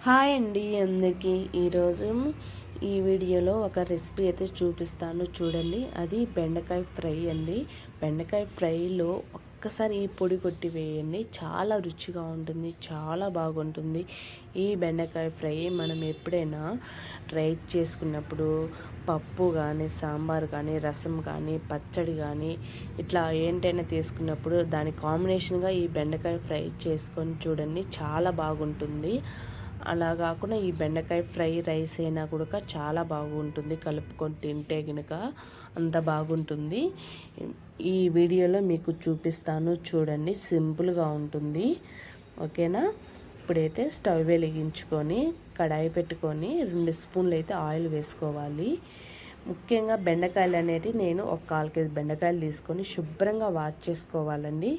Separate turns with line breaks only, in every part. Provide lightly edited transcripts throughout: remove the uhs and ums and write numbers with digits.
Hi అండి అందరికీ. ఈరోజు ఈ వీడియోలో ఒక రెసిపీ అయితే చూపిస్తాను చూడండి. అది బెండకాయ ఫ్రై అండి. బెండకాయ ఫ్రైలో ఒక్కసారి ఈ పొడి కొట్టి వేయండి, చాలా రుచిగా ఉంటుంది, చాలా బాగుంటుంది. ఈ బెండకాయ ఫ్రై మనం ఎప్పుడైనా ట్రై చేసుకున్నప్పుడు పప్పు కానీ, సాంబార్ కానీ, రసం కానీ, పచ్చడి కానీ ఇట్లా ఏంటైనా తీసుకున్నప్పుడు దాని కాంబినేషన్గా ఈ బెండకాయ ఫ్రై చేసుకొని చూడండి, చాలా బాగుంటుంది. అలా కాకుండా ఈ బెండకాయ ఫ్రై రైస్ అయినా కూడా చాలా బాగుంటుంది, కలుపుకొని తింటే కనుక అంత బాగుంటుంది. ఈ వీడియోలో మీకు చూపిస్తాను చూడండి, సింపుల్గా ఉంటుంది. ఓకేనా. ఇప్పుడైతే స్టవ్ వెలిగించుకొని కడాయి పెట్టుకొని 2 స్పూన్లు అయితే ఆయిల్ వేసుకోవాలి. ముఖ్యంగా బెండకాయలు అనేటివి నేను ఒక 1/4 కేజీ బెండకాయలు తీసుకొని శుభ్రంగా వాష్ చేసుకోవాలండి.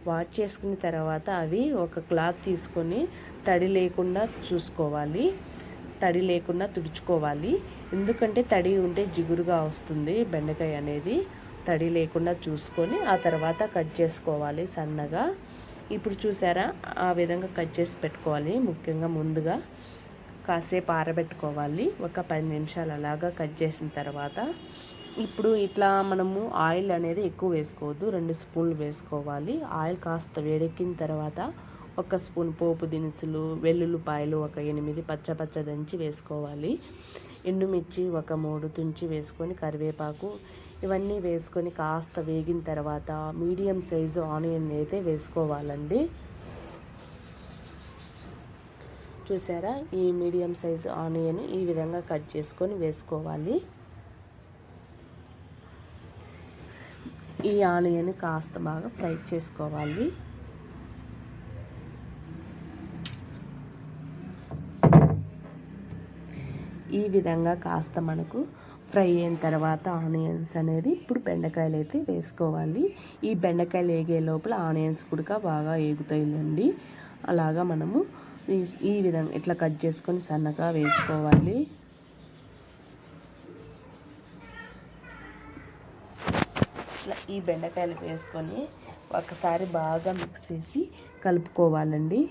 వాష్ చేసుకున్న తర్వాత అవి ఒక క్లాత్ తీసుకొని తడి లేకుండా చూసుకోవాలి, తడి లేకుండా తుడుచుకోవాలి. ఎందుకంటే తడి ఉంటే జిగురుగా వస్తుంది బెండకాయ అనేది. తడి లేకుండా చూసుకొని ఆ తర్వాత కట్ చేసుకోవాలి సన్నగా. ఇప్పుడు చూసారా, ఆ విధంగా కట్ చేసి పెట్టుకోవాలి. ముఖ్యంగా ముందుగా కాసేపు ఆరబెట్టుకోవాలి, ఒక 10 నిమిషాలు అలాగా కట్ చేసిన తర్వాత. ఇప్పుడు ఇట్లా మనము ఆయిల్ అనేది ఎక్కువ వేసుకోవద్దు, 2 స్పూన్లు వేసుకోవాలి. ఆయిల్ కాస్త వేడెక్కిన తర్వాత 1 స్పూన్ పోపు దినుసులు, వెల్లుల్లిపాయలు ఒక 8 పచ్చ దంచి వేసుకోవాలి. ఎండుమిర్చి ఒక 3 తుంచి వేసుకొని, కరివేపాకు ఇవన్నీ వేసుకొని కాస్త వేగిన తర్వాత మీడియం సైజు ఆనియన్ అయితే వేసుకోవాలండి. చూసారా, ఈ మీడియం సైజు ఆనియన్ ఈ విధంగా కట్ చేసుకొని వేసుకోవాలి. ఈ ఆనియన్ కాస్త బాగా ఫ్రై చేసుకోవాలి. ఈ విధంగా కాస్త మనకు ఫ్రై అయిన తర్వాత ఆనియన్స్ అనేది ఇప్పుడు బెండకాయలు అయితే వేసుకోవాలి. ఈ బెండకాయలు వేగే లోపల ఆనియన్స్ కూడా బాగా వేగుతాయండి. అలాగా మనము ఈ విధంగా ఇట్లా కట్ చేసుకొని సన్నగా వేసుకోవాలి. ఇట్లా ఈ బెండకాయలు వేసుకొని ఒకసారి బాగా మిక్స్ చేసి కలుపుకోవాలండి.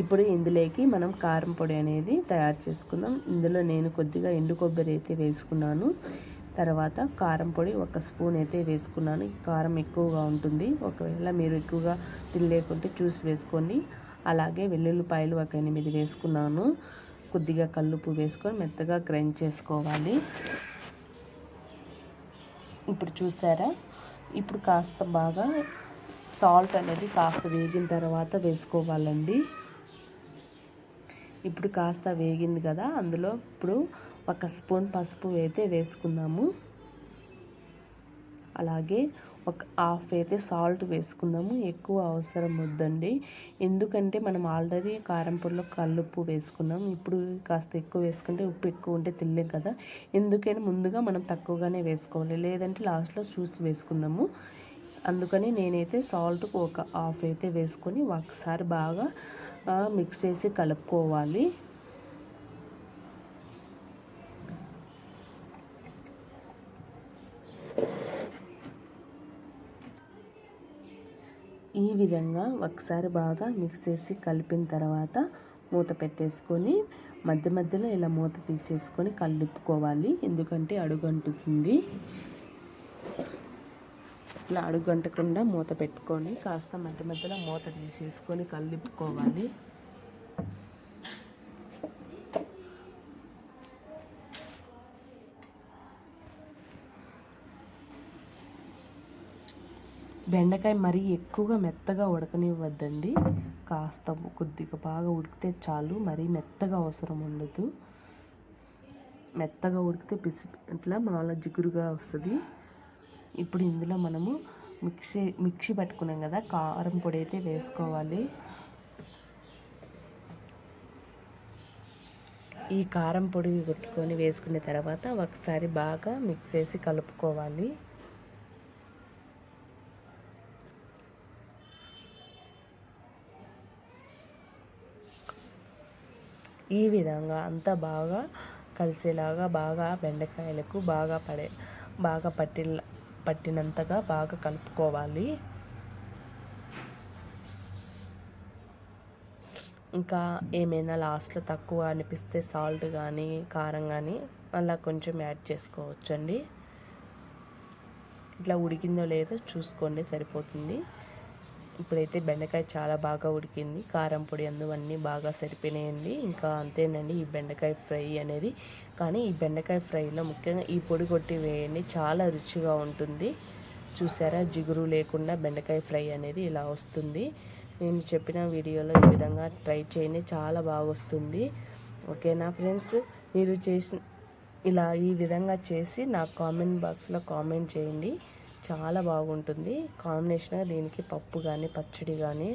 ఇప్పుడు ఇందులోకి మనం కారం పొడి అనేది తయారు చేసుకుందాం. ఇందులో నేను కొద్దిగా ఎండు కొబ్బరి అయితే వేసుకున్నాను. తర్వాత కారం పొడి 1 స్పూన్ అయితే వేసుకున్నాను. కారం ఎక్కువగా ఉంటుంది, ఒకవేళ మీరు ఎక్కువగా తినలేకుంటే చూసి వేసుకోండి. అలాగే వెల్లుల్లిపాయలు ఒక 8 వేసుకున్నాను. కొద్దిగా కల్లుప్పు వేసుకొని మెత్తగా గ్రైండ్ చేసుకోవాలి. ఇప్పుడు చూసారా, ఇప్పుడు కాస్త బాగా సాల్ట్ అనేది కాస్త వేగిన తర్వాత వేసుకోవాలండి. ఇప్పుడు కాస్త వేగింది కదా, అందులో ఇప్పుడు 1 స్పూన్ పసుపు అయితే వేసుకుందాము. అలాగే ఒక హాఫ్ అయితే సాల్ట్ వేసుకుందాము. ఎక్కువ అవసరం వద్దండి, ఎందుకంటే మనం ఆల్రెడీ కారం పొడిలో కల్లుప్పు వేసుకున్నాం. ఇప్పుడు కాస్త ఎక్కువ వేసుకుంటే ఉప్పు ఎక్కువ ఉంటే తినలేం కదా, ఎందుకని ముందుగా మనం తక్కువగానే వేసుకోవాలి, లేదంటే లాస్ట్లో చూసి వేసుకుందాము. అందుకని నేనైతే సాల్ట్ ఒక హాఫ్ అయితే వేసుకొని ఒకసారి బాగా మిక్స్ చేసి కలుపుకోవాలి. ఈ విధంగా ఒకసారి బాగా మిక్స్ చేసి కలిపిన తర్వాత మూత పెట్టేసుకొని మధ్య మధ్యలో ఇలా మూత తీసేసుకొని కలుపుకోవాలి, ఎందుకంటే అడుగంటుతుంది. ఇట్లా అడుగంటకుండా మూత పెట్టుకొని కాస్త మధ్య మధ్యలో మూత తీసేసుకొని కలుపుకోవాలి. బెండకాయ మరీ ఎక్కువగా మెత్తగా ఉడకనివ్వద్దండి, కాస్త కొద్దిగా బాగా ఉడికితే చాలు, మరీ మెత్తగా అవసరం ఉండదు. మెత్తగా ఉడికితే ఇట్లా మామూలుగా జిగురుగా వస్తుంది. ఇప్పుడు ఇందులో మనము మిక్సీ పట్టుకున్నాం కదా, కారం పొడి అయితే వేసుకోవాలి. ఈ కారం పొడి కొట్టుకొని వేసుకున్న తర్వాత ఒకసారి బాగా మిక్స్ చేసి కలుపుకోవాలి. ఈ విధంగా అంతా బాగా కలిసేలాగా బాగా బెండకాయలకు బాగా పట్టినంతగా బాగా కలుపుకోవాలి. ఇంకా ఏమైనా లాస్ట్లో తక్కువ అనిపిస్తే సాల్ట్ కానీ కారం కానీ అలా కొంచెం యాడ్ చేసుకోవచ్చండి. ఇట్లా ఉడికిందో లేదో చూసుకోండి, సరిపోతుంది. ఇప్పుడైతే బెండకాయ చాలా బాగా ఉడికింది, కారం పొడి అన్నీ బాగా సరిపోయినాయండి. ఇంకా అంతేనండి ఈ బెండకాయ ఫ్రై అనేది. కానీ ఈ బెండకాయ ఫ్రైలో ముఖ్యంగా ఈ పొడి కొట్టి వేయండి, చాలా రుచిగా ఉంటుంది. చూసారా, జిగురు లేకుండా బెండకాయ ఫ్రై అనేది ఇలా వస్తుంది. నేను చెప్పిన వీడియోలో ఈ విధంగా ట్రై చేయండి, చాలా బాగా వస్తుంది. ఓకేనా ఫ్రెండ్స్, మీరు ఇలా ఈ విధంగా చేసి నాకు కామెంట్ బాక్స్లో కామెంట్ చేయండి. చాలా బాగుంటుంది కాంబినేషన్గా. దీనికి పప్పు కానీ పచ్చడి కానీ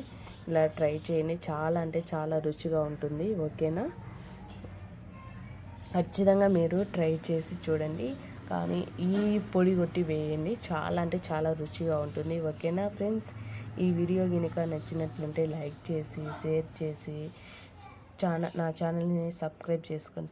ఇలా ట్రై చేయండి, చాలా అంటే చాలా రుచిగా ఉంటుంది. ఓకేనా, ఖచ్చితంగా మీరు ట్రై చేసి చూడండి. కానీ ఈ పొడి కొట్టి వేయండి, చాలా అంటే చాలా రుచిగా ఉంటుంది. ఓకేనా ఫ్రెండ్స్, ఈ వీడియో కనుక నచ్చినట్లుంటే లైక్ చేసి షేర్ చేసి నా ఛానల్ని సబ్స్క్రైబ్ చేసుకోండి.